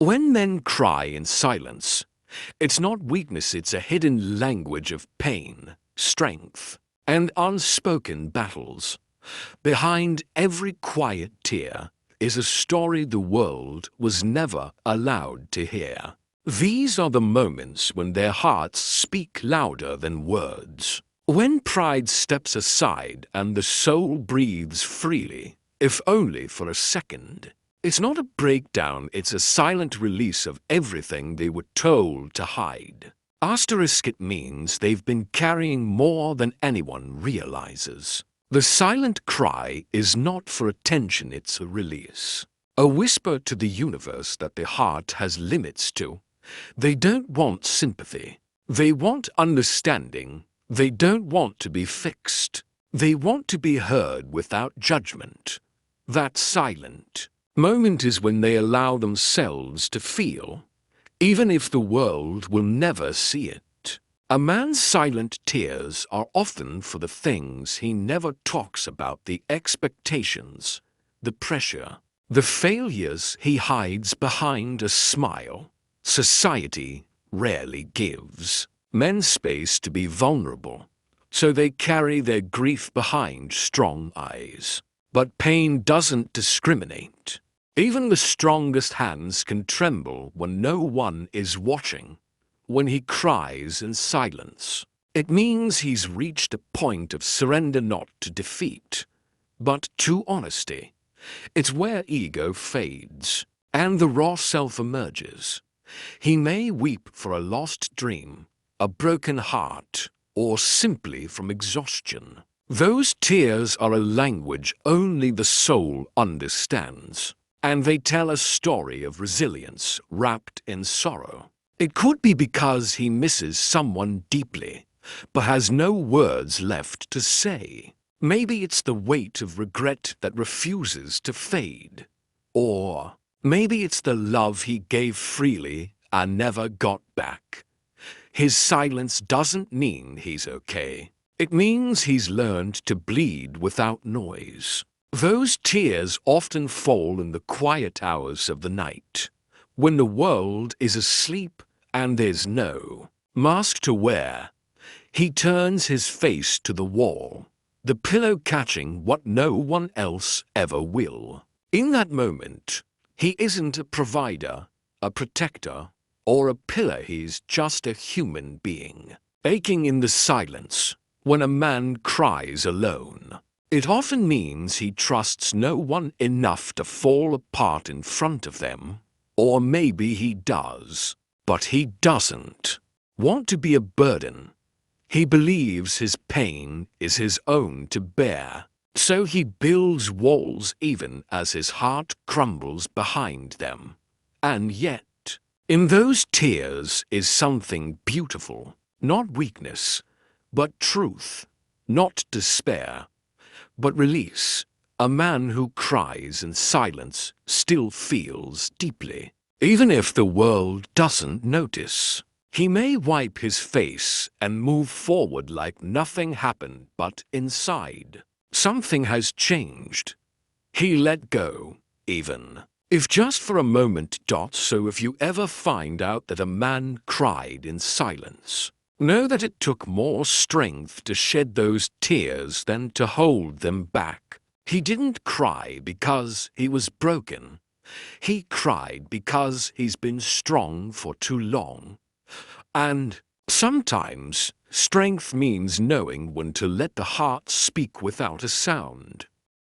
When men cry in silence, it's not weakness, it's a hidden language of pain, strength, and unspoken battles. Behind every quiet tear is a story the world was never allowed to hear. These are the moments when their hearts speak louder than words. When pride steps aside and the soul breathes freely, if only for a second. It's not a breakdown, it's a silent release of everything they were told to hide. Asterisk, it means they've been carrying more than anyone realizes. The silent cry is not for attention, it's a release. A whisper to the universe that the heart has limits to. They don't want sympathy. They want understanding. They don't want to be fixed. They want to be heard without judgment. That silent moment is when they allow themselves to feel, even if the world will never see it. A man's silent tears are often for the things he never talks about, the expectations, the pressure, the failures he hides behind a smile. Society rarely gives men space to be vulnerable, so they carry their grief behind strong eyes. But pain doesn't discriminate. Even the strongest hands can tremble when no one is watching. When he cries in silence, it means he's reached a point of surrender, not to defeat, but to honesty. It's where ego fades and the raw self emerges. He may weep for a lost dream, a broken heart, or simply from exhaustion. Those tears are a language only the soul understands, and they tell a story of resilience wrapped in sorrow. It could be because he misses someone deeply, but has no words left to say. Maybe it's the weight of regret that refuses to fade. Or maybe it's the love he gave freely and never got back. His silence doesn't mean he's okay. It means he's learned to bleed without noise. Those tears often fall in the quiet hours of the night, when the world is asleep and there's no mask to wear. He turns his face to the wall, the pillow catching what no one else ever will. In that moment, he isn't a provider, a protector, or a pillar. He's just a human being, aching in the silence. When a man cries alone, it often means he trusts no one enough to fall apart in front of them. Or maybe he does, but he doesn't want to be a burden. He believes his pain is his own to bear, so he builds walls even as his heart crumbles behind them. And yet, in those tears is something beautiful, not weakness, but truth, not despair, but release. A man who cries in silence still feels deeply, even if the world doesn't notice. He may wipe his face and move forward like nothing happened, but inside, something has changed. He let go, even if just for a moment. So if you ever find out that a man cried in silence, know that it took more strength to shed those tears than to hold them back. He didn't cry because he was broken. He cried because he's been strong for too long. And sometimes strength means knowing when to let the heart speak without a sound.